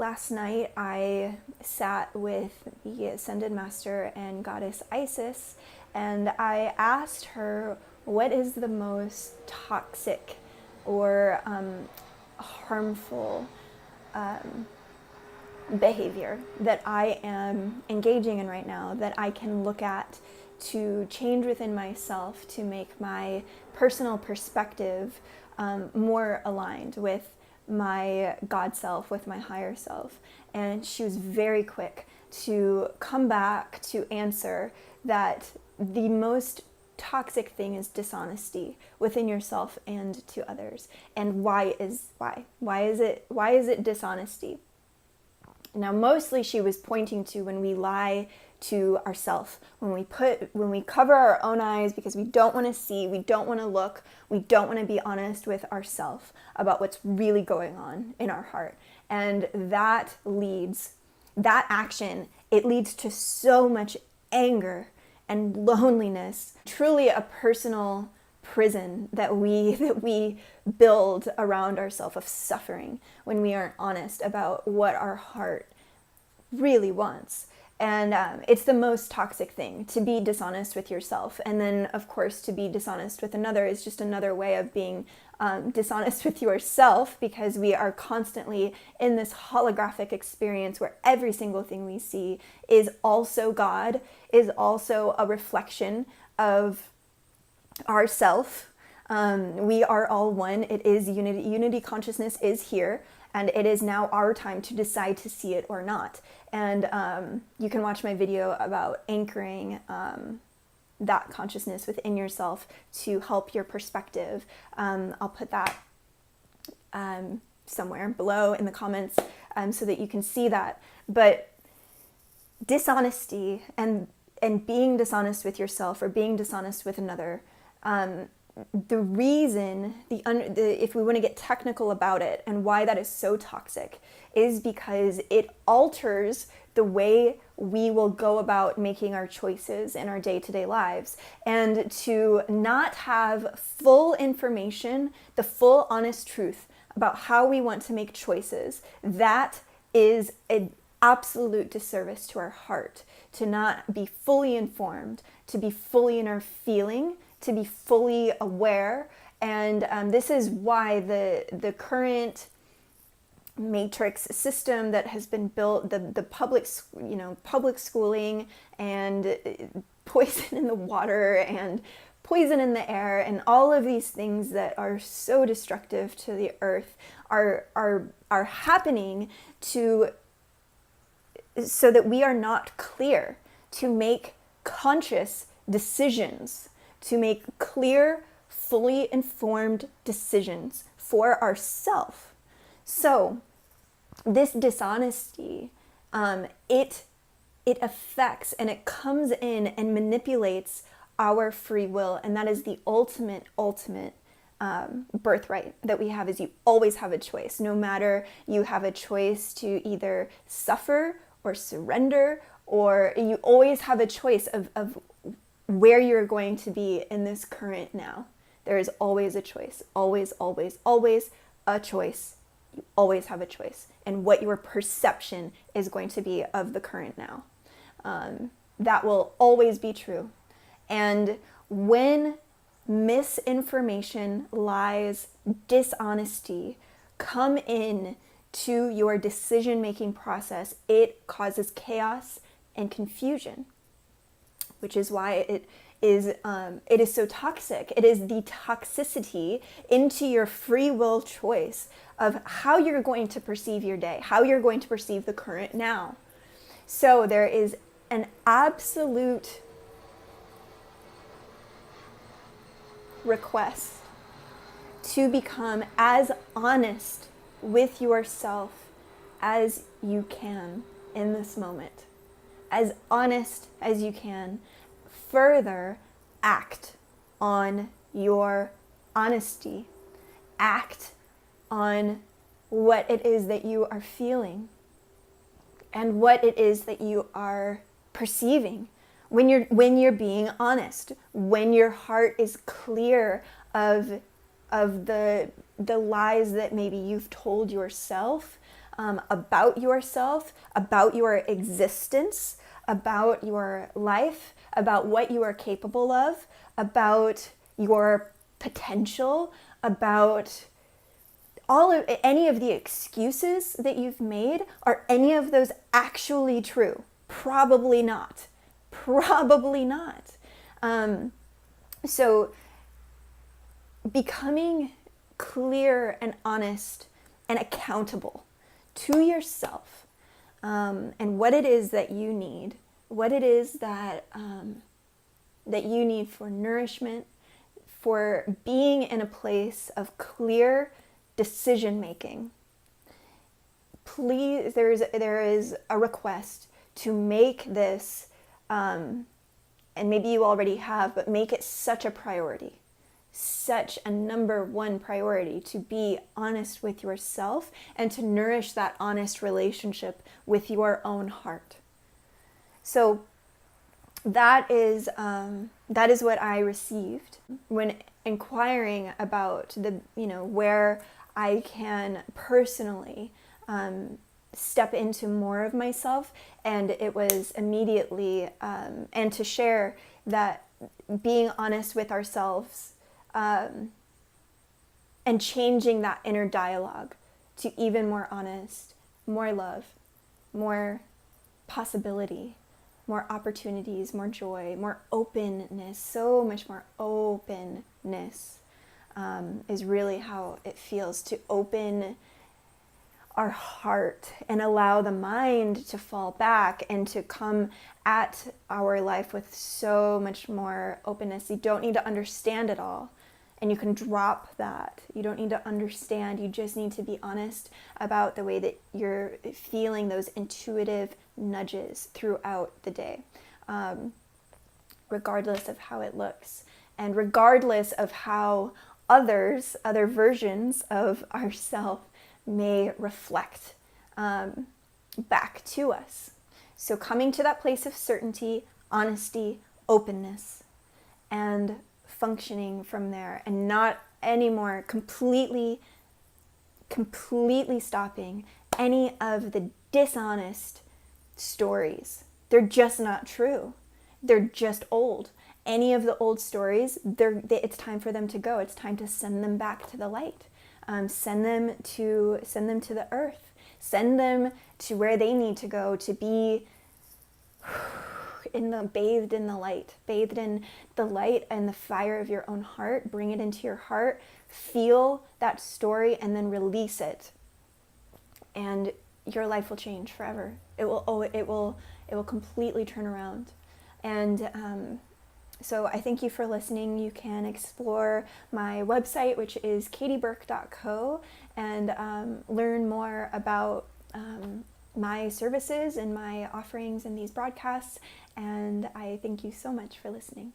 last night I sat with the Ascended Master and Goddess Isis, and I asked her what is the most toxic or harmful behavior that I am engaging in right now, that I can look at to change within myself to make my personal perspective more aligned with my God self, with my higher self. And she was very quick to come back to answer that the most toxic thing is dishonesty within yourself and to others. And why is it dishonesty? Now, mostly she was pointing to when we lie to ourselves, when we cover our own eyes because we don't want to see, we don't want to look, we don't want to be honest with ourselves about what's really going on in our heart. And that action, it leads to so much anger and loneliness, truly a personal prison that we build around ourselves of suffering when we aren't honest about what our heart really wants. And it's the most toxic thing, to be dishonest with yourself. And then, of course, to be dishonest with another is just another way of being dishonest with yourself, because we are constantly in this holographic experience where every single thing we see is also God, is also a reflection of ourself. We are all one. It is unity. Unity consciousness is here, and it is now our time to decide to see it or not. And you can watch my video about anchoring that consciousness within yourself to help your perspective. I'll put that somewhere below in the comments so that you can see that. But dishonesty and being dishonest with yourself or being dishonest with another, the reason, if we want to get technical about it and why that is so toxic, is because it alters the way we will go about making our choices in our day-to-day lives. And to not have full information, the full honest truth about how we want to make choices, that is an absolute disservice to our heart. To not be fully informed, to be fully in our feeling, to be fully aware. And this is why the current matrix system that has been built, the public schooling and poison in the water and poison in the air and all of these things that are so destructive to the earth are happening so that we are not clear to make conscious decisions, to make clear, fully informed decisions for ourselves. So this dishonesty, it affects and it comes in and manipulates our free will, and that is the ultimate birthright that we have. Is you always have a choice. No matter, you have a choice to either suffer or surrender, or you always have a choice of where you're going to be in this current now. There is always a choice. Always, always, always a choice. You always have a choice. And what your perception is going to be of the current now. That will always be true. And when misinformation, lies, dishonesty come in to your decision-making process, it causes chaos and confusion, which is why it is so toxic. It is the toxicity into your free will choice of how you're going to perceive your day, how you're going to perceive the current now. So there is an absolute request to become as honest with yourself as you can in this moment. As honest as you can. Further, act on your honesty. Act on what it is that you are feeling and what it is that you are perceiving when you're being honest, when your heart is clear of the lies that maybe you've told yourself, about yourself, about your existence, about your life, about what you are capable of, about your potential, about any of the excuses that you've made. Are any of those actually true? Probably not. Probably not. So becoming clear and honest and accountable to yourself, and what it is that you need, what it is that that you need for nourishment, for being in a place of clear decision making. Please, there is a request to make this, and maybe you already have, but make it such a priority, such a number one priority, to be honest with yourself and to nourish that honest relationship with your own heart. So that is what I received when inquiring about the, where I can personally step into more of myself. And it was immediately, and to share that being honest with ourselves, and changing that inner dialogue to even more honest, more love, more possibility, more opportunities, more joy, more openness, so much more openness, is really how it feels to open our heart and allow the mind to fall back and to come at our life with so much more openness. You don't need to understand it all, and you can drop that. You don't need to understand. You just need to be honest about the way that you're feeling those intuitive nudges throughout the day, regardless of how it looks, and regardless of how other versions of ourselves may reflect back to us. So coming to that place of certainty, honesty, openness, and functioning from there, and not anymore completely stopping any of the dishonest stories. They're just not true. They're just old. Any of the old stories, it's time for them to go. It's time to send them back to the light. Send them to the earth. Send them to where they need to go to be bathed in the light and the fire of your own heart. Bring it into your heart. Feel that story and then release it. And your life will change forever. It will completely turn around. And so I thank you for listening. You can explore my website, which is katieburke.co, and learn more about my services and my offerings in these broadcasts. And I thank you so much for listening.